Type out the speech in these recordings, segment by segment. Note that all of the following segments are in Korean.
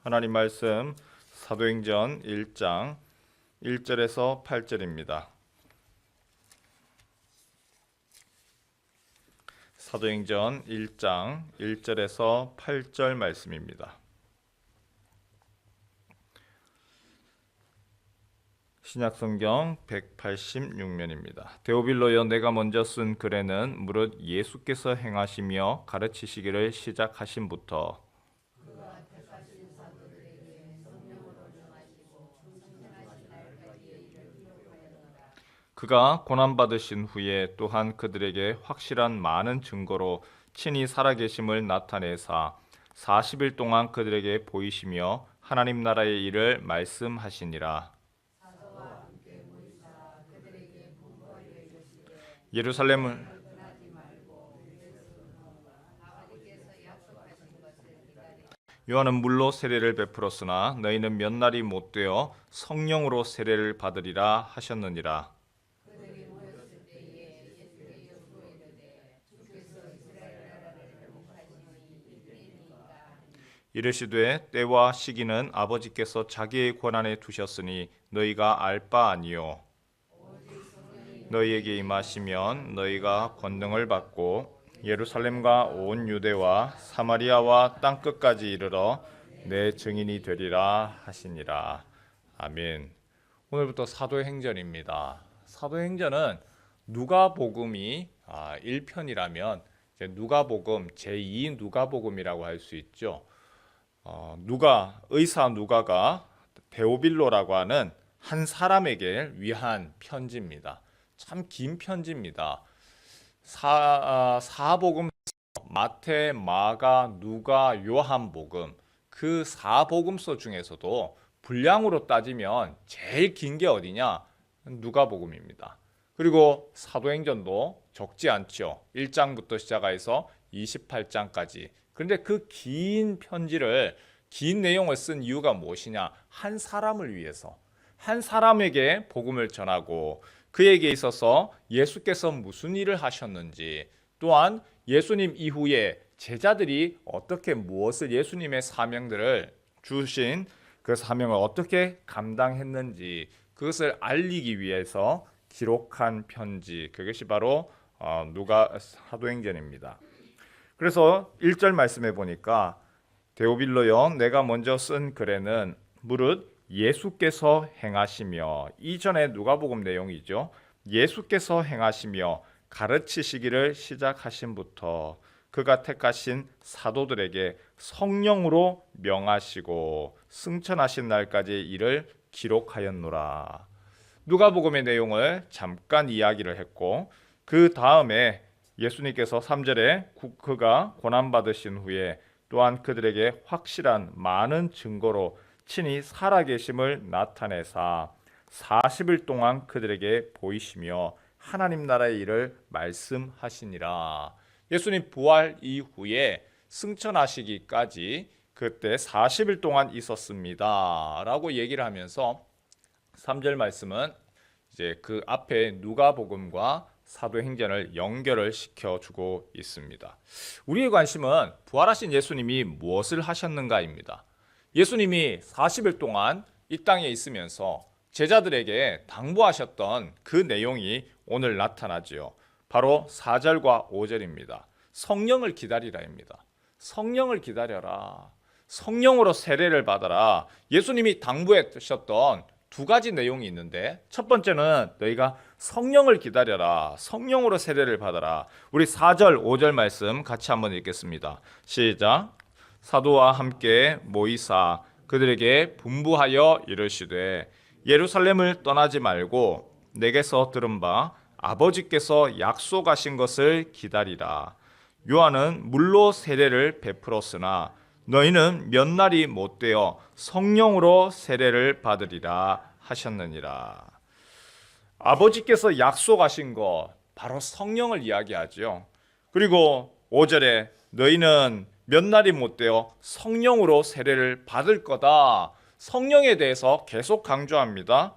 하나님 말씀 사도행전 1장 1절에서 8절입니다. 사도행전 1장 1절에서 8절 말씀입니다. 신약성경 186면입니다. 데오빌로여, 내가 먼저 쓴 글에는 무릇 예수께서 행하시며 가르치시기를 시작하심부터 그가 고난받으신 후에 또한 그들에게 확실한 많은 증거로 친히 살아계심을 나타내사 40일 동안 그들에게 보이시며 하나님 나라의 일을 말씀하시니라. 예루살렘을 요한은 물로 세례를 베풀었으나 너희는 몇 날이 못 되어 성령으로 세례를 받으리라 하셨느니라. 이르시되 때와 시기는 아버지께서 자기의 권한에 두셨으니 너희가 알 바 아니요 너희에게 임하시면 너희가 권능을 받고 예루살렘과 온 유대와 사마리아와 땅 끝까지 이르러 내 증인이 되리라 하시니라. 아멘. 오늘부터 사도행전입니다. 사도행전은 누가복음이 1편이라면 누가복음 제2 누가복음이라고 할 수 있죠. 의사 누가가 데오빌로라고 하는 한 사람에게 위한 편지입니다. 참 긴 편지입니다. 사복음 마태, 마가, 누가, 요한복음 그 사복음서 중에서도 분량으로 따지면 제일 긴 게 어디냐? 누가복음입니다. 그리고 사도행전도 적지 않죠. 1장부터 시작해서 28장까지. 그런데 그 긴 내용을 쓴 이유가 무엇이냐? 한 사람을 위해서, 한 사람에게 복음을 전하고 그에게 있어서 예수께서 무슨 일을 하셨는지, 또한 예수님 이후에 제자들이 어떻게 무엇을 예수님의 사명들을 주신 그 사명을 어떻게 감당했는지 그것을 알리기 위해서 기록한 편지, 그것이 바로 사도행전입니다. 그래서 1절 말씀해 보니까 데오빌로여, 내가 먼저 쓴 글에는 무릇 예수께서 행하시며, 이전에 누가복음 내용이죠. 예수께서 행하시며 가르치시기를 시작하신부터 그가 택하신 사도들에게 성령으로 명하시고 승천하신 날까지의 일을 기록하였노라. 누가복음의 내용을 잠깐 이야기를 했고, 그 다음에 예수님께서 3절에 그가 고난받으신 후에 또한 그들에게 확실한 많은 증거로 친히 살아계심을 나타내사 40일 동안 그들에게 보이시며 하나님 나라의 일을 말씀하시니라. 예수님 부활 이후에 승천하시기까지 그때 40일 동안 있었습니다 라고 얘기를 하면서 3절 말씀은 이제 그 앞에 누가복음과 사도행전을 연결을 시켜주고 있습니다. 우리의 관심은 부활하신 예수님이 무엇을 하셨는가입니다. 예수님이 40일 동안 이 땅에 있으면서 제자들에게 당부하셨던 그 내용이 오늘 나타나지요. 바로 4절과 5절입니다. 성령을 기다리라입니다. 성령을 기다려라. 성령으로 세례를 받아라. 예수님이 당부하셨던 두 가지 내용이 있는데, 첫 번째는 너희가 성령을 기다려라. 성령으로 세례를 받아라. 우리 4절, 5절 말씀 같이 한번 읽겠습니다. 시작. 사도와 함께 모이사 그들에게 분부하여 이르시되 예루살렘을 떠나지 말고 내게서 들은 바 아버지께서 약속하신 것을 기다리라. 요한은 물로 세례를 베풀었으나 너희는 몇 날이 못 되어 성령으로 세례를 받으리라 하셨느니라. 아버지께서 약속하신 것, 바로 성령을 이야기하죠. 그리고 5절에 너희는 몇 날이 못 되어 성령으로 세례를 받을 거다. 성령에 대해서 계속 강조합니다.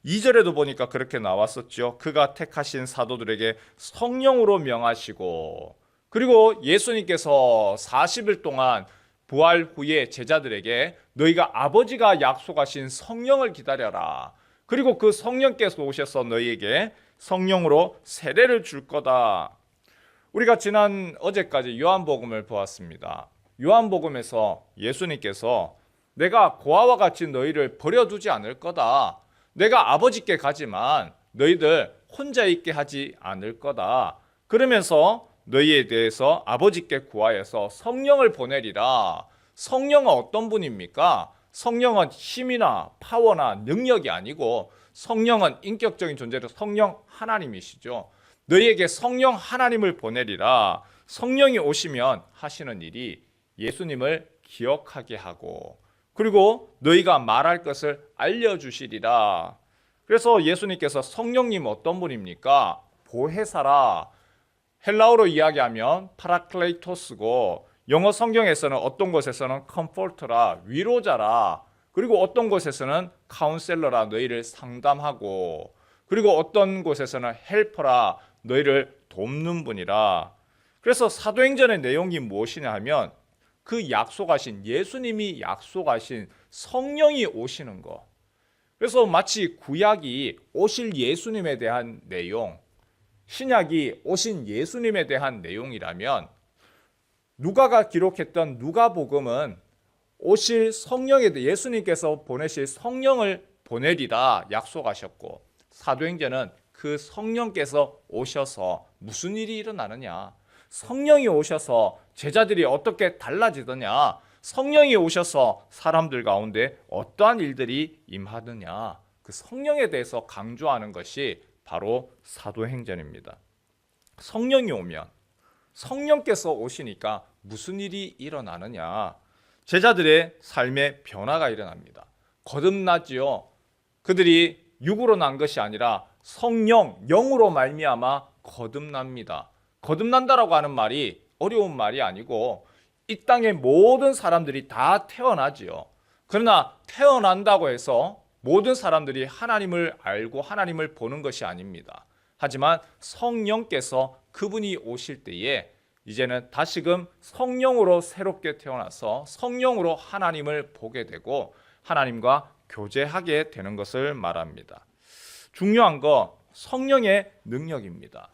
2절에도 보니까 그렇게 나왔었죠. 그가 택하신 사도들에게 성령으로 명하시고, 그리고 예수님께서 40일 동안 부활 후에 제자들에게 너희가 아버지가 약속하신 성령을 기다려라. 그리고 그 성령께서 오셔서 너희에게 성령으로 세례를 줄 거다. 우리가 어제까지 요한복음을 보았습니다. 요한복음에서 예수님께서 내가 고아와 같이 너희를 버려두지 않을 거다. 내가 아버지께 가지만 너희들 혼자 있게 하지 않을 거다. 그러면서 너희에 대해서 아버지께 구하여서 성령을 보내리라. 성령은 어떤 분입니까? 성령은 힘이나 파워나 능력이 아니고 성령은 인격적인 존재로 성령 하나님이시죠. 너희에게 성령 하나님을 보내리라. 성령이 오시면 하시는 일이 예수님을 기억하게 하고 그리고 너희가 말할 것을 알려주시리라. 그래서 예수님께서 성령님 어떤 분입니까? 보혜사라. 헬라어로 이야기하면 파라클레이토스고 영어 성경에서는 어떤 곳에서는 컴포터라, 위로자라. 그리고 어떤 곳에서는 카운셀러라, 너희를 상담하고 그리고 어떤 곳에서는 헬퍼라, 너희를 돕는 분이라. 그래서 사도행전의 내용이 무엇이냐 하면 그 약속하신 예수님이 약속하신 성령이 오시는 것. 그래서 마치 구약이 오실 예수님에 대한 내용, 신약이 오신 예수님에 대한 내용이라면 누가가 기록했던 누가복음은 오실 성령에 대해 예수님께서 보내실 성령을 보내리라 약속하셨고 사도행전은 그 성령께서 오셔서 무슨 일이 일어나느냐, 성령이 오셔서 제자들이 어떻게 달라지느냐, 성령이 오셔서 사람들 가운데 어떠한 일들이 임하느냐, 그 성령에 대해서 강조하는 것이 바로 사도행전입니다. 성령이 오면 성령께서 오시니까 무슨 일이 일어나느냐, 제자들의 삶의 변화가 일어납니다. 거듭나지요. 그들이 육으로 난 것이 아니라 성령, 영으로 말미암아 거듭납니다. 거듭난다라고 하는 말이 어려운 말이 아니고 이 땅의 모든 사람들이 다 태어나지요. 그러나 태어난다고 해서 모든 사람들이 하나님을 알고 하나님을 보는 것이 아닙니다. 하지만 성령께서 그분이 오실 때에 이제는 다시금 성령으로 새롭게 태어나서 성령으로 하나님을 보게 되고 하나님과 교제하게 되는 것을 말합니다. 중요한 거 성령의 능력입니다.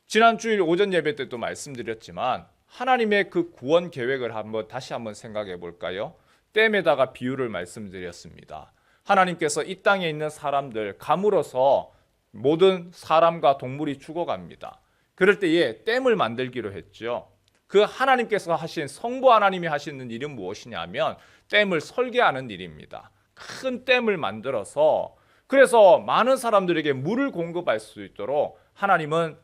지난 주일 오전 예배 때도 말씀드렸지만 하나님의 그 구원 계획을 다시 한번 생각해 볼까요? 댐에다가 비유를 말씀드렸습니다. 하나님께서 이 땅에 있는 사람들 가물어서 모든 사람과 동물이 죽어갑니다. 그럴 때에 댐을 만들기로 했죠. 그 하나님께서 하신 성부 하나님이 하시는 일은 무엇이냐면 댐을 설계하는 일입니다. 큰 댐을 만들어서 그래서 많은 사람들에게 물을 공급할 수 있도록 하나님은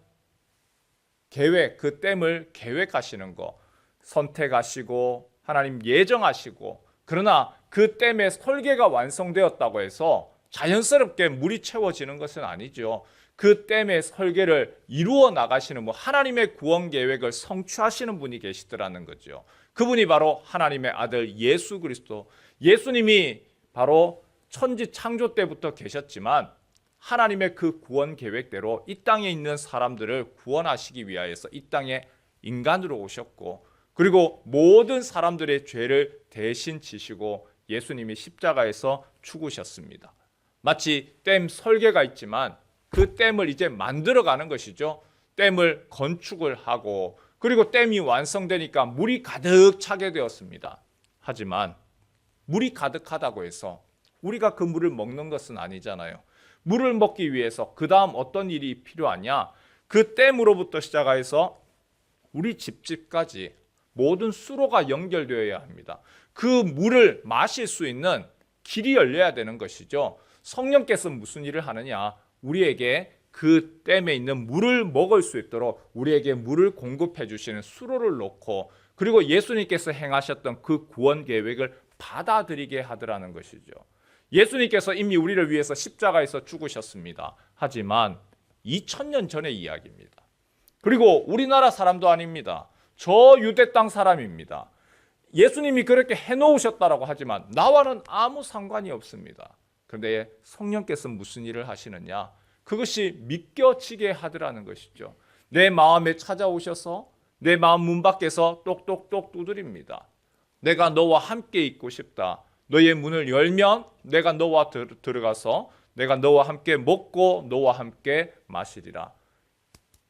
그 댐을 계획하시는 거 선택하시고 하나님 예정하시고 그러나 그 댐의 설계가 완성되었다고 해서 자연스럽게 물이 채워지는 것은 아니죠. 그 댐의 설계를 이루어 나가시는 하나님의 구원 계획을 성취하시는 분이 계시더라는 거죠. 그분이 바로 하나님의 아들 예수 그리스도. 예수님이 바로 천지 창조 때부터 계셨지만 하나님의 그 구원 계획대로 이 땅에 있는 사람들을 구원하시기 위하여서 이 땅에 인간으로 오셨고 그리고 모든 사람들의 죄를 대신 지시고 예수님이 십자가에서 죽으셨습니다. 마치 댐 설계가 있지만 그 댐을 이제 만들어가는 것이죠. 댐을 건축을 하고 그리고 댐이 완성되니까 물이 가득 차게 되었습니다. 하지만 물이 가득하다고 해서 우리가 그 물을 먹는 것은 아니잖아요. 물을 먹기 위해서 그 다음 어떤 일이 필요하냐? 그 댐으로부터 시작해서 우리 집까지 모든 수로가 연결되어야 합니다. 그 물을 마실 수 있는 길이 열려야 되는 것이죠. 성령께서 무슨 일을 하느냐? 우리에게 그 댐에 있는 물을 먹을 수 있도록 우리에게 물을 공급해 주시는 수로를 놓고 그리고 예수님께서 행하셨던 그 구원 계획을 받아들이게 하더라는 것이죠. 예수님께서 이미 우리를 위해서 십자가에서 죽으셨습니다. 하지만 2000년 전의 이야기입니다. 그리고 우리나라 사람도 아닙니다. 저 유대 땅 사람입니다. 예수님이 그렇게 해놓으셨다라고 하지만 나와는 아무 상관이 없습니다. 그런데 성령께서 무슨 일을 하시느냐? 그것이 믿겨지게 하더라는 것이죠. 내 마음에 찾아오셔서 내 마음 문 밖에서 똑똑똑 두드립니다. 내가 너와 함께 있고 싶다. 너의 문을 열면 내가 너와 들어가서 내가 너와 함께 먹고 너와 함께 마시리라.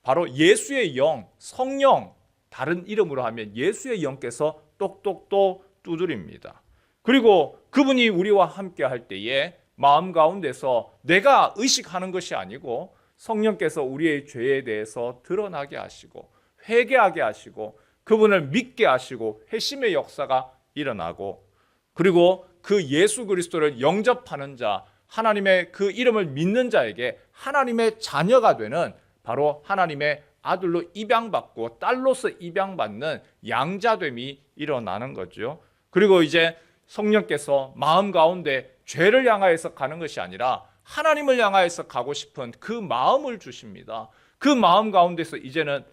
바로 예수의 영, 성령, 다른 이름으로 하면 예수의 영께서 똑똑똑 두드립니다. 그리고 그분이 우리와 함께 할 때에 마음 가운데서 내가 의식하는 것이 아니고 성령께서 우리의 죄에 대해서 드러나게 하시고 회개하게 하시고 그분을 믿게 하시고 회심의 역사가 일어나고, 그리고 그 예수 그리스도를 영접하는 자, 하나님의 그 이름을 믿는 자에게 하나님의 자녀가 되는, 바로 하나님의 아들로 입양받고 딸로서 입양받는 양자됨이 일어나는 거죠. 그리고 이제 성령께서 마음 가운데 죄를 향하여서 가는 것이 아니라 하나님을 향하여서 가고 싶은 그 마음을 주십니다. 그 마음 가운데서 이제는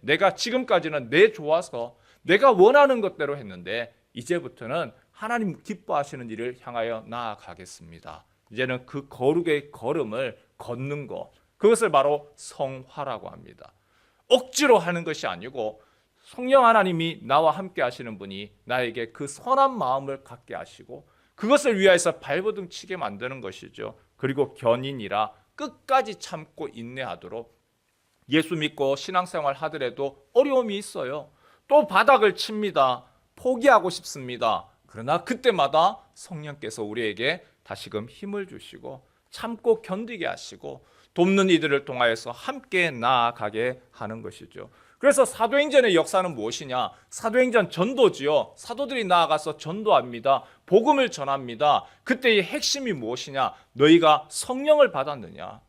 내가 지금까지는 내 좋아서 내가 원하는 것대로 했는데 이제부터는 하나님 기뻐하시는 일을 향하여 나아가겠습니다. 이제는 그 거룩의 걸음을 걷는 것, 그것을 바로 성화라고 합니다. 억지로 하는 것이 아니고 성령 하나님이 나와 함께 하시는 분이 나에게 그 선한 마음을 갖게 하시고 그것을 위하여서 발버둥 치게 만드는 것이죠. 그리고 견인이라 끝까지 참고 인내하도록, 예수 믿고 신앙생활 하더라도 어려움이 있어요. 또 바닥을 칩니다. 포기하고 싶습니다. 그러나 그때마다 성령께서 우리에게 다시금 힘을 주시고 참고 견디게 하시고 돕는 이들을 통하여서 함께 나아가게 하는 것이죠. 그래서 사도행전의 역사는 무엇이냐? 사도행전 전도지요. 사도들이 나아가서 전도합니다. 복음을 전합니다. 그때의 핵심이 무엇이냐? 너희가 성령을 받았느냐?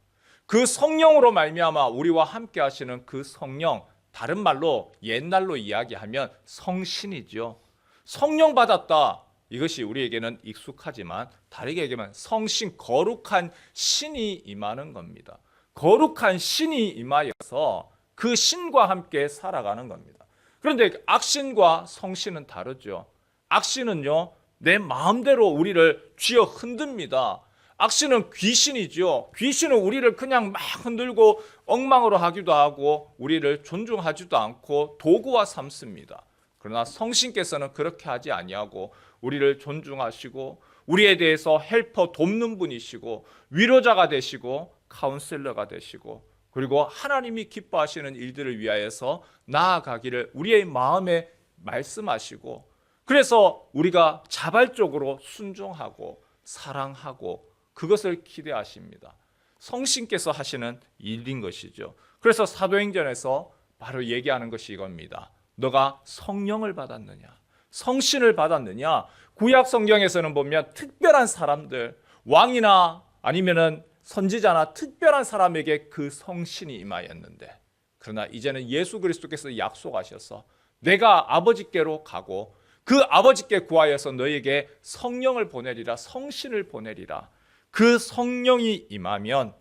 그 성령으로 말미암아 우리와 함께 하시는 그 성령, 다른 말로 옛날로 이야기하면 성신이죠. 성령 받았다. 이것이 우리에게는 익숙하지만 다르게 얘기하면 성신, 거룩한 신이 임하는 겁니다. 거룩한 신이 임하여서 그 신과 함께 살아가는 겁니다. 그런데 악신과 성신은 다르죠. 악신은요, 내 마음대로 우리를 쥐어 흔듭니다. 악신은 귀신이죠. 귀신은 우리를 그냥 막 흔들고 엉망으로 하기도 하고 우리를 존중하지도 않고 도구와 삼습니다. 그러나 성신께서는 그렇게 하지 아니하고 우리를 존중하시고 우리에 대해서 헬퍼 돕는 분이시고 위로자가 되시고 카운셀러가 되시고, 그리고 하나님이 기뻐하시는 일들을 위하여서 나아가기를 우리의 마음에 말씀하시고, 그래서 우리가 자발적으로 순종하고 사랑하고 그것을 기대하십니다. 성신께서 하시는 일인 것이죠. 그래서 사도행전에서 바로 얘기하는 것이 이겁니다. 너가 성령을 받았느냐? 성신을 받았느냐? 구약 성경에서는 보면 특별한 사람들, 왕이나 아니면은 선지자나 특별한 사람에게 그 성신이 임하였는데, 그러나 이제는 예수 그리스도께서 약속하셔서 내가 아버지께로 가고 그 아버지께 구하여서 너에게 성령을 보내리라, 성신을 보내리라. 그 성령이 임하면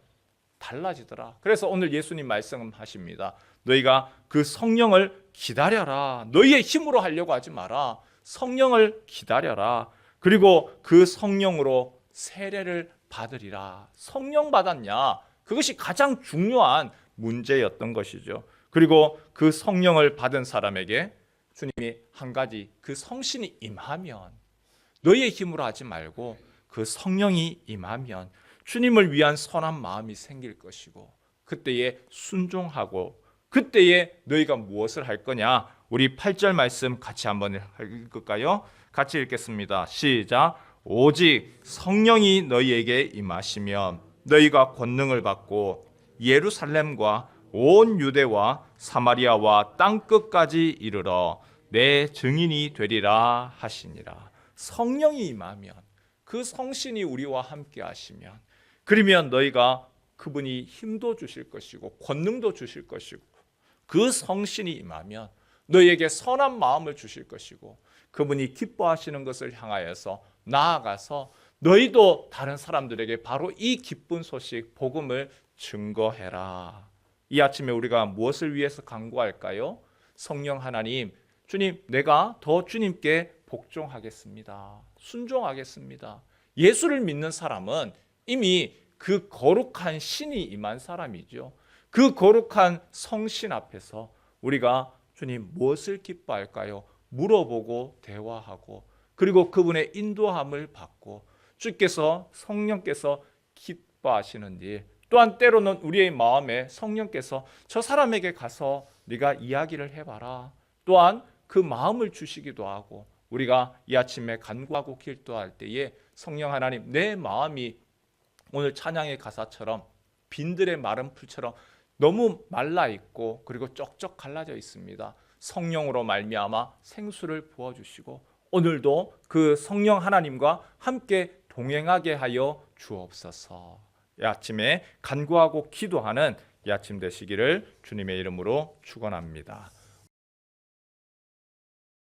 달라지더라. 그래서 오늘 예수님 말씀하십니다. 너희가 그 성령을 기다려라. 너희의 힘으로 하려고 하지 마라. 성령을 기다려라. 그리고 그 성령으로 세례를 받으리라. 성령 받았냐? 그것이 가장 중요한 문제였던 것이죠. 그리고 그 성령을 받은 사람에게 주님이 한 가지, 그 성신이 임하면 너희의 힘으로 하지 말고 그 성령이 임하면 주님을 위한 선한 마음이 생길 것이고 그때에 순종하고 그때에 너희가 무엇을 할 거냐? 우리 8절 말씀 같이 한번 읽을까요? 같이 읽겠습니다. 시작. 오직 성령이 너희에게 임하시면 너희가 권능을 받고 예루살렘과 온 유대와 사마리아와 땅 끝까지 이르러 내 증인이 되리라 하시니라. 성령이 임하면, 그 성신이 우리와 함께 하시면, 그러면 너희가 그분이 힘도 주실 것이고 권능도 주실 것이고 그 성신이 임하면 너희에게 선한 마음을 주실 것이고 그분이 기뻐하시는 것을 향하여서 나아가서 너희도 다른 사람들에게 바로 이 기쁜 소식, 복음을 증거해라. 이 아침에 우리가 무엇을 위해서 간구할까요? 성령 하나님, 주님, 내가 더 주님께 복종하겠습니다. 순종하겠습니다. 예수를 믿는 사람은 이미 그 거룩한 신이 임한 사람이죠. 그 거룩한 성신 앞에서 우리가 주님 무엇을 기뻐할까요? 물어보고 대화하고 그리고 그분의 인도함을 받고 주께서 성령께서 기뻐하시는지 또한 때로는 우리의 마음에 성령께서 저 사람에게 가서 네가 이야기를 해봐라 또한 그 마음을 주시기도 하고 우리가 이 아침에 간구하고 기도할 때에 성령 하나님 내 마음이 오늘 찬양의 가사처럼 빈들의 마른 풀처럼 너무 말라 있고 그리고 쩍쩍 갈라져 있습니다. 성령으로 말미암아 생수를 부어 주시고 오늘도 그 성령 하나님과 함께 동행하게 하여 주옵소서. 이 아침에 간구하고 기도하는 이 아침 되시기를 주님의 이름으로 축원합니다.